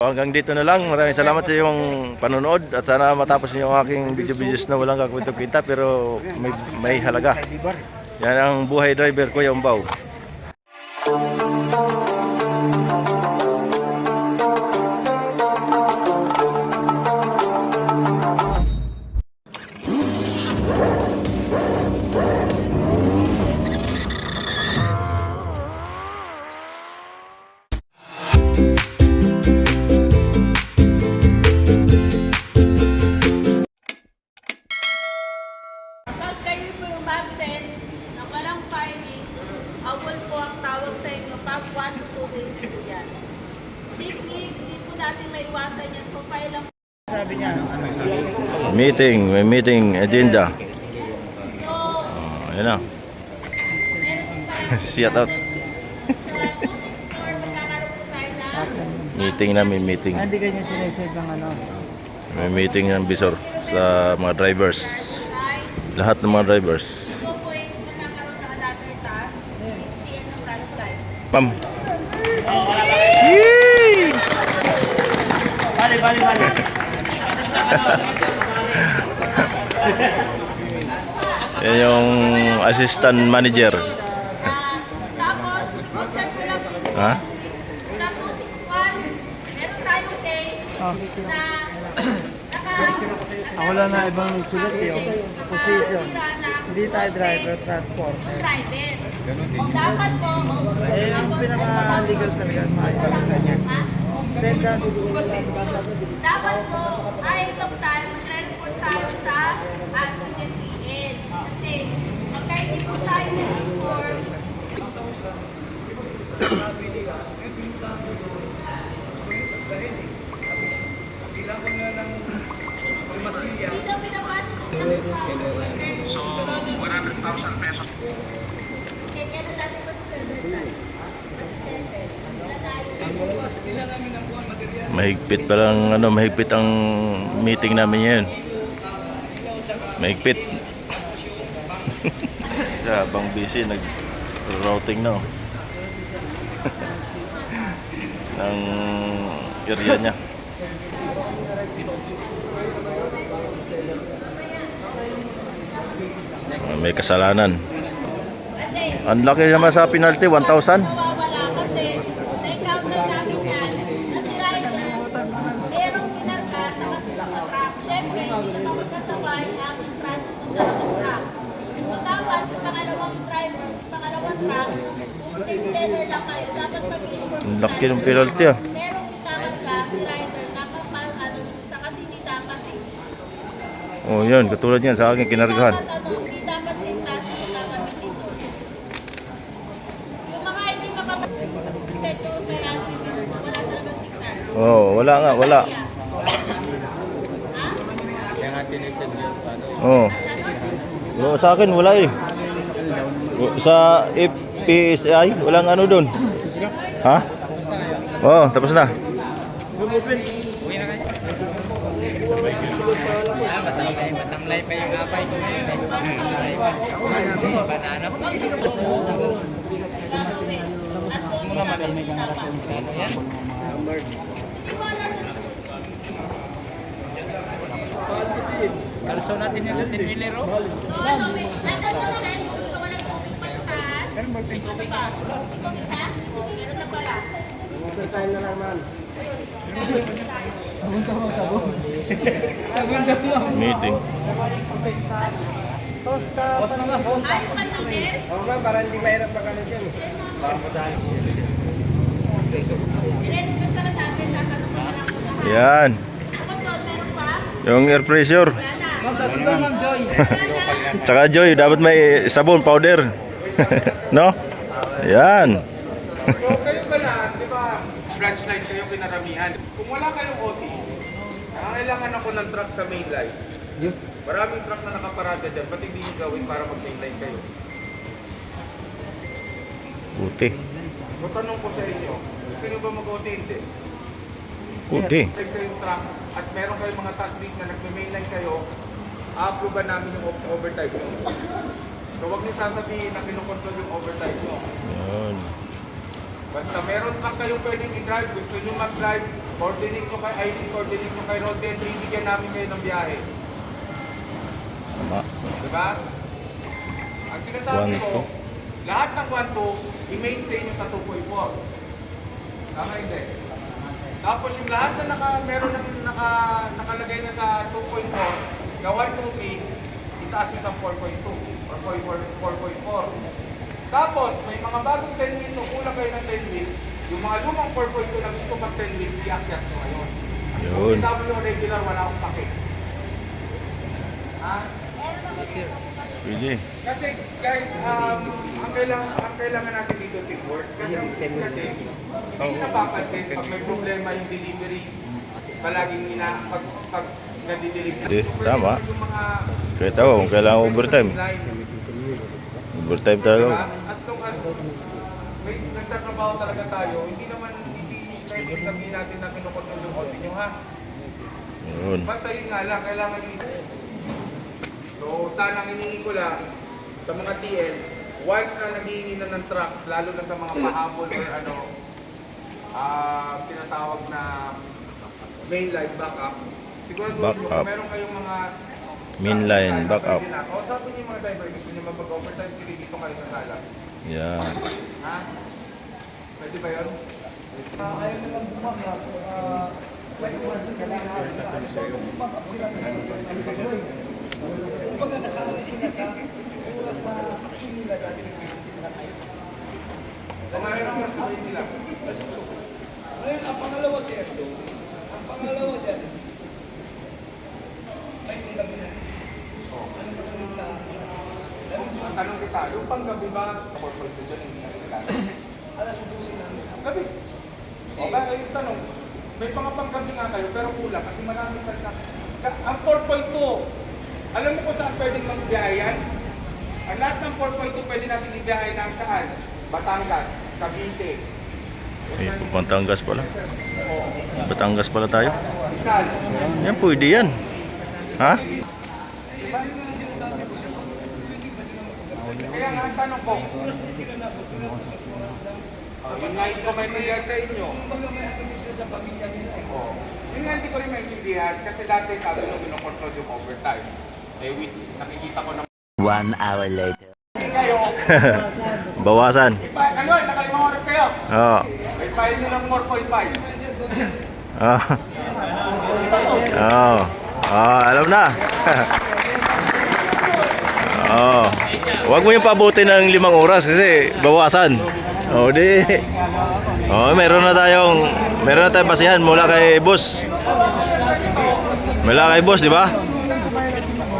Hanggang dito na lang. Maraming salamat sa iyong panonood at sana matapos niyo ang aking video-videos na walang kakwento-kwenta pero may halaga. Yan ang buhay driver ko, yung Umbaw. Pag kayo po yung absent na walang filing, awol po ang tawag sa inyo pag 1 to 2 days po yan. Sick leave, hindi po natin may iwasan yan. So, file lang. Sabi niya, May meeting agenda. So, Ayan na. meron din pala. Shout out. So, 264, magkakaroon po tayo na. May meeting. hindi kayo sinisave ng ano. May meeting ng Bisor sa mga drivers. Lahat ng mga drivers. So, po is magkakaroon ng another task. Please stay in the front line. Pam. Bali. Yan yung assistant manager. Tapos, consent ko lang din. Ha? Sa 261, meron tayong case na Ako lang na ibang sulat yung position. Hindi tayo driver, transporter. driver. Dapat po, Yung pinaka-legal talaga, makikita niya. Attendance. dapat po, ay ito tayo, mag-report tayo sa PN. Kasi, pagka hindi po tayo nag-report, hindi daw pinapasok ng So, 100,000 pesos. Okay, kailan natin pa sa server tayo? Mahigpit ang meeting namin ngayon. Mahigpit. Siya, habang busy, nag-routing na. Ng area niya. May kasalanan. Kasi, Ang laki naman sa penalty, 1,000. mawawala kasi na-encounter namin yan na si Ryder merong pinarga sa kasilang truck. Siyempre, hindi naman magkasabay ang transit ng dalawang truck. So, dapat sa pangalawang driver, sa pangalawang truck, kung same seller lang kayo, dapat mag-i-inform. Ang laki ng penalty ah. Merong ikakarga si Ryder, dapat sa kasi hindi dapat Oh, yun, katulad yan sa akin kinargahan. Hindi dapat same class ang gagamitin doon. Yung mga hindi makapag-set doon may admin yun, wala talaga signal. Oh, wala nga, wala. Kaya nga sinisave yun. Oh. Sa akin wala eh. Sa FPSI, walang ano doon. Ha? Oh, tapos na. Matamlay pa yung apay ko ngayon eh. Banana po. Kalso natin yung 15 milero. So ano, nandun daw siya, so walang tubig pa sa taas. May tubig ka? Meron na pala. Meeting. Ayaw ka linis? Para hindi mahirap pa kami dyan eh. Ilan ka sa natin, tatanong mo na lang kung lahat. Yan. Bukod doon, meron pa? Yung air pressure. Wala na. Tsaka Joy, dapat may sabon, powder. No? Yan. So kayo ba lahat, di ba, branch line kayo pinaramihan? Kung wala kayong OT, kailangan ako ng truck sa main line. Maraming truck na nakaparada dyan, ba't hindi nyo gawin para mag-main line kayo? Puti. So tanong ko sa inyo, gusto nyo ba mag-OT? Hindi. Puti. If kayong truck at meron kayong mga task list na nag-main line kayo, a-approve namin yung overtime nyo. So wag niyo sasabihin na kinukontrol yung overtime nyo. Yan. Basta meron truck kayong pwedeng i-drive, gusto nyo mag-drive, coordinate nyo kay Aileen, coordinate nyo kay Roden, bibigyan namin kayo ng biyahe. Tama. Diba? Ang sinasabi 1-2. ko, lahat ng 1-2, i-may stay nyo sa 2.4. Tama hindi? Tapos yung lahat na meron ng nakalagay na sa 2.4, na 1-2-3, itaas nyo sa 4.2 or 4.4. Tapos, may mga bagong 10 weeks o kulang kayo ng 10 weeks, yung mga lumang 4.2 na gusto pag 10 weeks, i-akyat nyo ngayon. Yun. Kung sinabi yung regular, wala akong pake. Ha? Pwede. Kasi guys, ang kailangan natin dito teamwork. Kasi hindi napapansin pag may problema yung delivery, palaging pag nadidelay sila. Hindi, So, tama. pwede yung mga Kaya tao, kung kailangan overtime. Overtime talaga. Diba? As long as may nagtatrabaho talaga tayo, hindi pwede sabihin natin na kinukontrol yung OT nyo ha. Yun. Basta yun nga lang, kailangan yun. So, sana ang hinihingi ko lang sa mga TL, once na naghihingi na ng truck, lalo na sa mga pahabol or tinatawag na mainline backup, siguro Backup. meron kayong mga Mainline backup. Kausapin niyo yung mga driver, gusto niyo mag-overtime, sige dito kayo sa sala. Yan. Ha? Pwede ba yun? Ayaw naman bumangak. Pwede ko sa lahat. Bumangak sila. Kumbaga nasanay sila sa oras na action nila dati na size. Kumain naman sabihin nila. Ngayon, ang pangalawa sir, ang pangalawa dyan, ay kung gabi na. Ano ba naman sa Ang tanong kita, yung panggabi ba, corporate ko dyan, hindi na kailangan. alas 12 namin. Gabi. O ba, yung tanong, may mga panggabi nga kayo, pero kulang kasi marami pa na. Ang 4.2, alam mo kung saan pwedeng magbiyayan? Ang lahat ng 4.2 pwede natin ibiyahe ng saan? Batangas, Cavite. Ay, Batangas pala. Batangas pala tayo. Rizal. Yan, pwede yan. Ha? Diba? Kaya nga ang tanong ko, yun nga hindi ko maintindihan sa inyo. Kumbaga may ano sila sa pamilya nila. Oo. Yun nga hindi ko rin maintindihan kasi dati sabi nyo kinokontrol yung overtime. Which nakikita ko na 1 hour later. kayo. Bawasan. Ano, nakalimang oras kayo? Oo. May file nyo ng 4.5. Oo. Oo. Oo, alam na. Oo. Huwag mo yung pabuti ng 5 oras kasi bawasan. O di. Oh, meron na tayong basihan mula kay boss. Mula kay boss, di ba?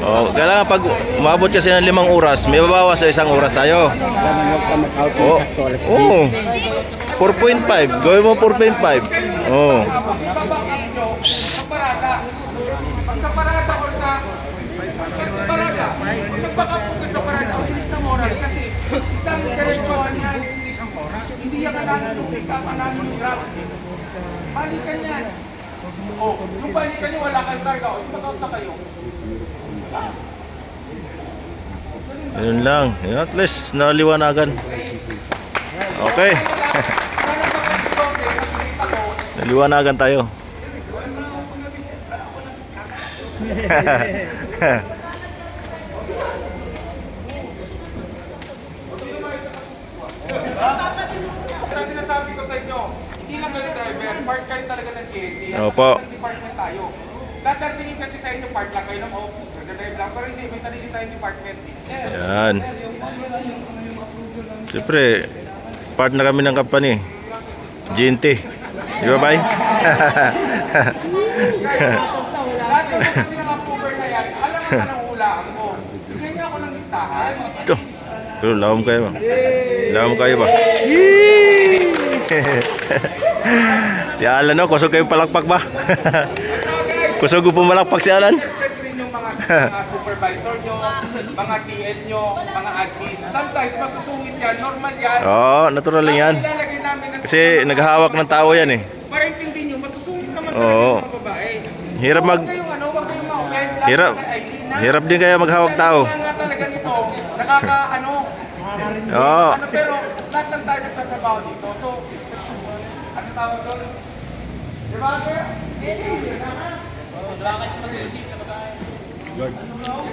Oh, kailangan pag umabot kasi ng 5 oras, may babawas sa 1 oras tayo. Oh. Oh. 4.5. Gawin mo 4.5. Oh. Sa parada. Pag sa parada or sa parada, kung nagpakapunta sa parada, ang bilis ng oras kasi isang diretsuhan yan. Hindi yan namin yung ikapan namin yung grab. Balikan yan. Oh, yung balikan nyo, wala kayong karga. O, ipasok na kayo. Yun lang. Yun, at least naliwanagan. Okay. Naliwanagan tayo. Kaya sinasabi ko sa inyo, hindi lang kayo driver, part kayo talaga ng KNT. At Opo. sa department tayo. Dadatingin kasi sa inyo, part lang kayo ng office, nag-drive lang, pero hindi, may sarili tayong department. Yan. Siyempre, part na kami ng company. GNT. Di ba, bay? Dati kasi ng approver na yan, alam mo na ng hulaan ko. Bigyan niya ako ng listahan. Ito. Pero lawam kayo ba? Lawam kayo ba? Yee! Si Alan, no? Kusog kayo palakpak ba? Kusog po malakpak si Alan? Check rin yung mga supervisor nyo, mga TL nyo, mga admin. Sometimes masusungit yan, normal yan. Oo, natural lang yan. Ilalagay namin na Kasi naghahawak ng tao yan eh. para intindihin nyo, masusungit naman talaga Oo. yung mga babae. Hirap mag... Huwag kayong huwag kayong ma-offend. Hirap. Hirap din kaya maghawak tao. Kaya nga talaga nito, nakaka-ano, Oo. pero lahat lang tayo nagtatrabaho dito. So, ano tawag doon?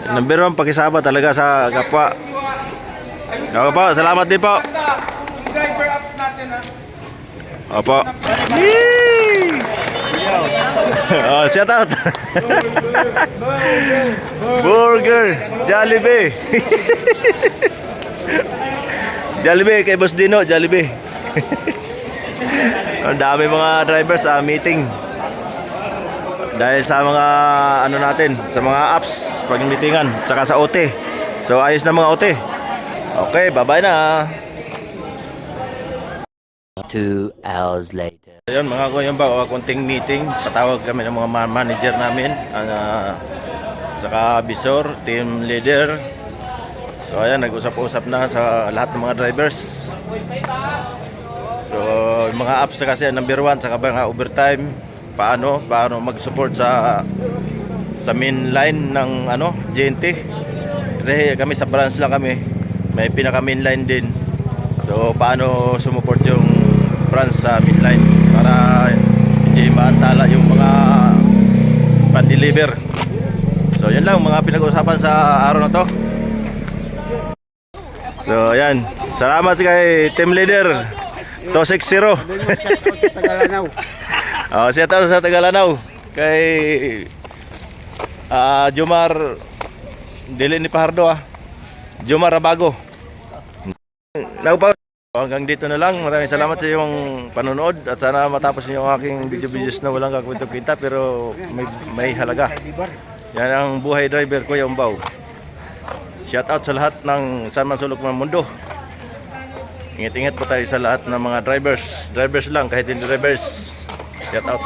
Number 1 pakisama talaga sa kapwa. Ako po, salamat din po. Basta, yung driver apps natin ha. Opo. Oh, shout out. Burger, Jollibee. Jollibee kay Boss Dino, Jollibee. Ang dami mga drivers sa meeting. Dahil sa mga ano natin, sa mga apps pag meetingan, saka sa OT. So ayos na mga OT. Okay, bye-bye na. 2 hours later. Ayun mga kuya ba, konting meeting. Patawag kami ng mga manager namin, saka visor, team leader. So ayan, nag-usap-usap na sa lahat ng mga drivers. So yung mga apps kasi number 1 saka mga overtime, paano mag-support sa main line ng GNT. Kasi kami sa branch lang kami, may pinaka main line din. So paano sumuport yung branch sa main line para hindi maantala yung mga pan-deliver. So yun lang mga pinag-usapan sa araw na to. So ayan, salamat kay team leader 260. Oh, shout out sa Tagalanaw kay Jomar dili ni Pahardo Jomar Rabago. Hanggang dito na lang. Maraming salamat sa iyong panonood at sana matapos niyo ang aking videos na walang kakwento-kwenta pero may halaga. Yan ang buhay driver ko, yung Baw. Shout out sa lahat ng saan man sulok ng mundo. Ingat-ingat po tayo sa lahat ng mga drivers lang kahit hindi drivers. Shout out.